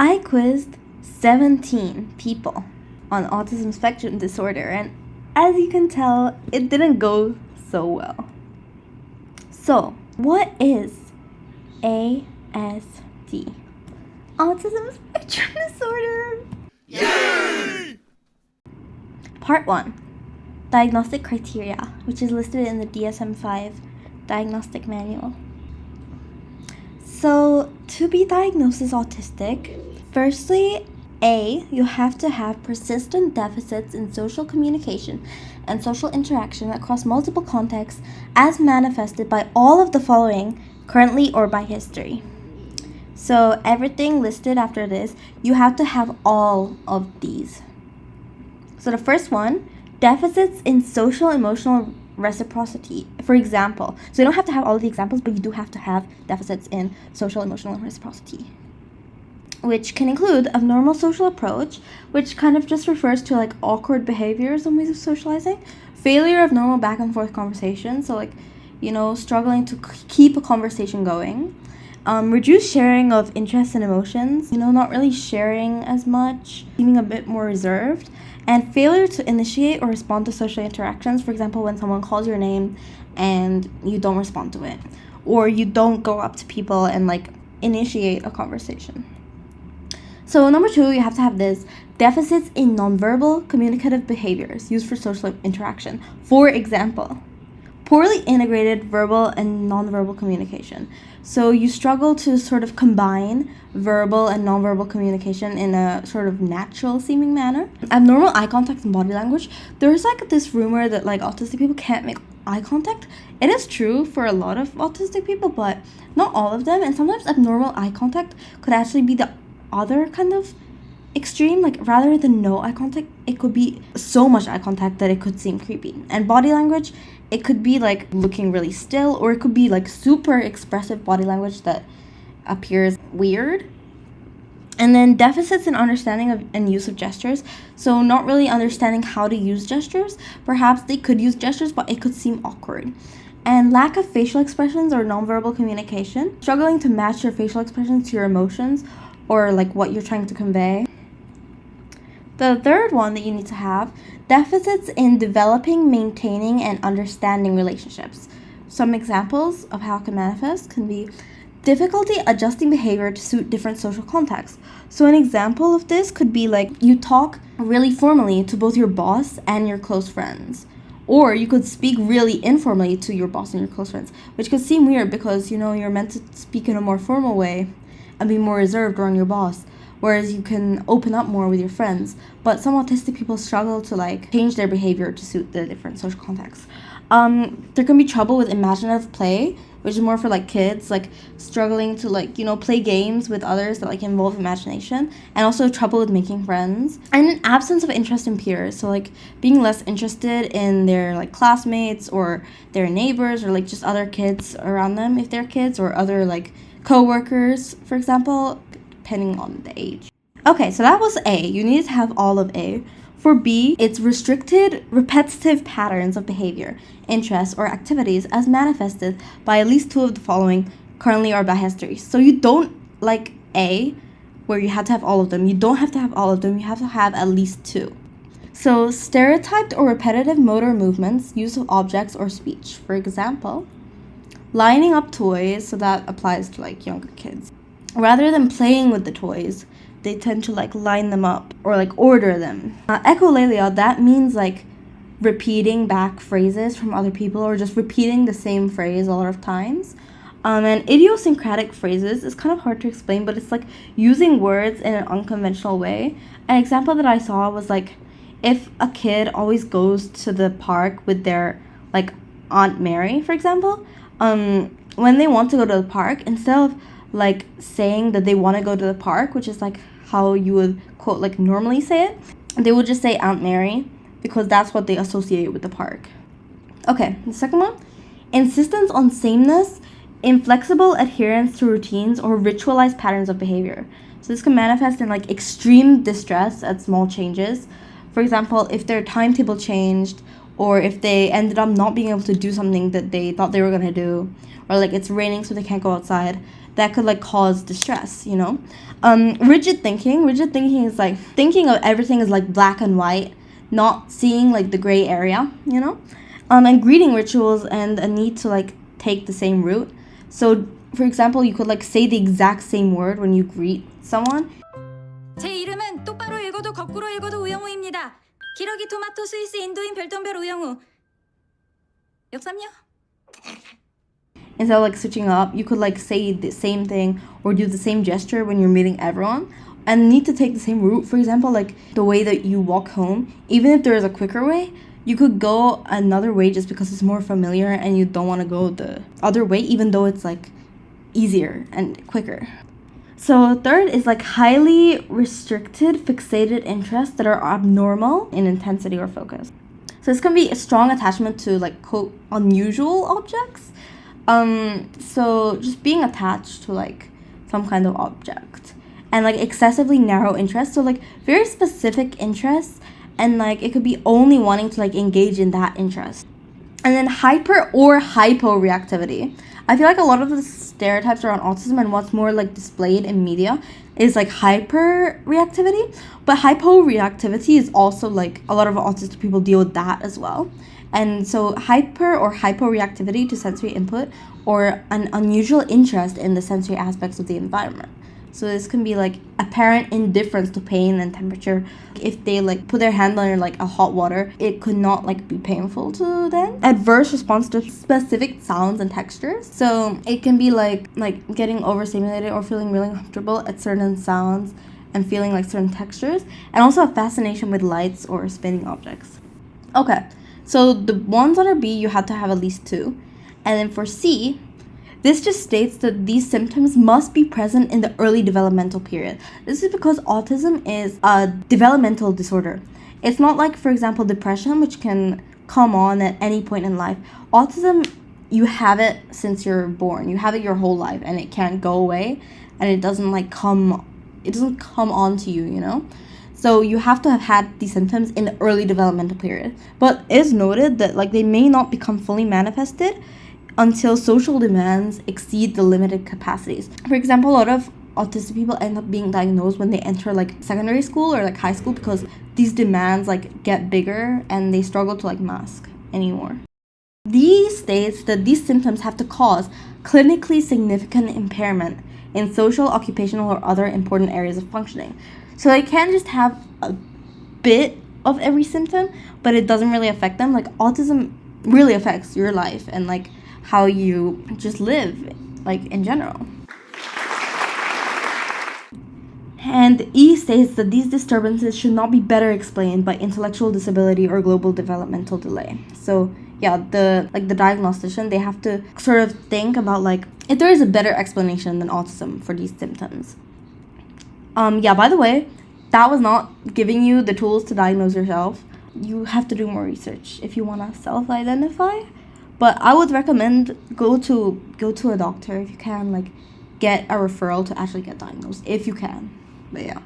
I quizzed 17 people on autism spectrum disorder, and as you can tell, it didn't go so well. So, what is ASD? Autism spectrum disorder. Yay! Part 1. Diagnostic criteria, which is listed in the DSM-5 Diagnostic Manual. So, to be diagnosed as autistic, firstly, A, you have to have persistent deficits in social communication and social interaction across multiple contexts as manifested by all of the following, currently or by history. So everything listed after this, you have to have all of these. So the first one, deficits in social emotional reciprocity. For example, so you don't have to have all of the examples, but you do have to have deficits in social emotional reciprocity, which can include abnormal social approach, which kind of just refers to like awkward behaviors and ways of socializing, failure of normal back and forth conversation, so like, struggling to keep a conversation going, reduced sharing of interests and emotions, not really sharing as much, seeming a bit more reserved, and failure to initiate or respond to social interactions. For example, when someone calls your name and you don't respond to it, or you don't go up to people and like initiate a conversation. So number 2, you have to have this, deficits in nonverbal communicative behaviors used for social interaction. For example, poorly integrated verbal and nonverbal communication. So you struggle to sort of combine verbal and nonverbal communication in a sort of natural seeming manner. Abnormal eye contact and body language. There's like this rumor that like autistic people can't make eye contact. It is true for a lot of autistic people, but not all of them. And sometimes abnormal eye contact could actually be the other kind of extreme, like rather than no eye contact, it could be so much eye contact that it could seem creepy. And body language, it could be like looking really still, or it could be like super expressive body language that appears weird. And then deficits in understanding of and use of gestures, so not really understanding how to use gestures. Perhaps they could use gestures, but it could seem awkward. And lack of facial expressions or nonverbal communication, struggling to match your facial expressions to your emotions or like what you're trying to convey. The third one that you need to have, deficits in developing, maintaining, and understanding relationships. Some examples of how it can manifest can be difficulty adjusting behavior to suit different social contexts. So an example of this could be like you talk really formally to both your boss and your close friends. Or you could speak really informally to your boss and your close friends, which could seem weird because, you're meant to speak in a more formal way and be more reserved around your boss, whereas you can open up more with your friends. But some autistic people struggle to like change their behavior to suit the different social contexts. There can be trouble with imaginative play, which is more for like kids, like struggling to like, play games with others that like involve imagination, and also trouble with making friends. And an absence of interest in peers, so like being less interested in their like classmates or their neighbors or like just other kids around them if they're kids, or other like co-workers, for example, depending on the age. Okay, so that was A. You need to have all of A. For B, it's restricted, repetitive patterns of behavior, interests, or activities as manifested by at least 2 of the following, currently or by history. So you don't like A, where you have to have all of them. You don't have to have all of them. You have to have at least 2. So stereotyped or repetitive motor movements, use of objects or speech. For example, lining up toys, so that applies to like younger kids. Rather than playing with the toys, they tend to like line them up or like order them. Echolalia, that means like repeating back phrases from other people or just repeating the same phrase a lot of times. And idiosyncratic phrases is kind of hard to explain, but it's like using words in an unconventional way. An example that I saw was like if a kid always goes to the park with their like Aunt Mary, for example, when they want to go to the park, instead of like saying that they want to go to the park, which is like how you would quote like normally say it, they would just say Aunt Mary because that's what they associate with the park. Okay, the second one, insistence on sameness, inflexible adherence to routines or ritualized patterns of behavior. So this can manifest in like extreme distress at small changes. For example, if their timetable changed, or if they ended up not being able to do something that they thought they were going to do, or like it's raining so they can't go outside, that could like cause distress, you know. Rigid thinking is like thinking of everything as like black and white, not seeing like the gray area, you know. And greeting rituals and a need to like take the same route. So for example, you could like say the exact same word when you greet someone. 제 이름은 똑바로 읽어도 거꾸로 읽어도 우영우입니다. 기러기 토마토 스위스 인도인 별똥별 우영우. 역삼요? Instead of like switching up, you could like say the same thing or do the same gesture when you're meeting everyone and need to take the same route. For example, like the way that you walk home, even if there is a quicker way, you could go another way just because it's more familiar and you don't want to go the other way, even though it's like easier and quicker. So third is like highly restricted fixated interests that are abnormal in intensity or focus. So this can be a strong attachment to like quote unusual objects. So just being attached to like some kind of object and like excessively narrow interests. So like very specific interests and like it could be only wanting to like engage in that interest. And then hyper or hyporeactivity. I feel like a lot of the stereotypes around autism and what's more like displayed in media is like hyperreactivity, but hyporeactivity is also like a lot of autistic people deal with that as well. And so hyper or hyporeactivity to sensory input or an unusual interest in the sensory aspects of the environment. So this can be like apparent indifference to pain and temperature. If they like put their hand under like a hot water, it could not like be painful to them. Adverse response to specific sounds and textures. So it can be like getting overstimulated or feeling really uncomfortable at certain sounds and feeling like certain textures. And also a fascination with lights or spinning objects. Okay, so the ones under B, you have to have at least 2. And then for C, this just states that these symptoms must be present in the early developmental period. This is because autism is a developmental disorder. It's not like, for example, depression, which can come on at any point in life. Autism, you have it since you're born. You have it your whole life, and it can't go away, and it doesn't come on to you, you know? So you have to have had these symptoms in the early developmental period. But it is noted that like they may not become fully manifested until social demands exceed the limited capacities. For example, a lot of autistic people end up being diagnosed when they enter like secondary school or like high school because these demands like get bigger and they struggle to like mask anymore. These states that these symptoms have to cause clinically significant impairment in social, occupational, or other important areas of functioning. So they can't just have a bit of every symptom, but it doesn't really affect them. Like autism really affects your life and like how you just live, like in general. And E states that these disturbances should not be better explained by intellectual disability or global developmental delay. So yeah, the diagnostician, they have to sort of think about like if there is a better explanation than autism for these symptoms. Yeah, by the way, that was not giving you the tools to diagnose yourself. You have to do more research if you want to self-identify. But I would recommend go to a doctor if you can, like get a referral to actually get diagnosed if you can. But yeah.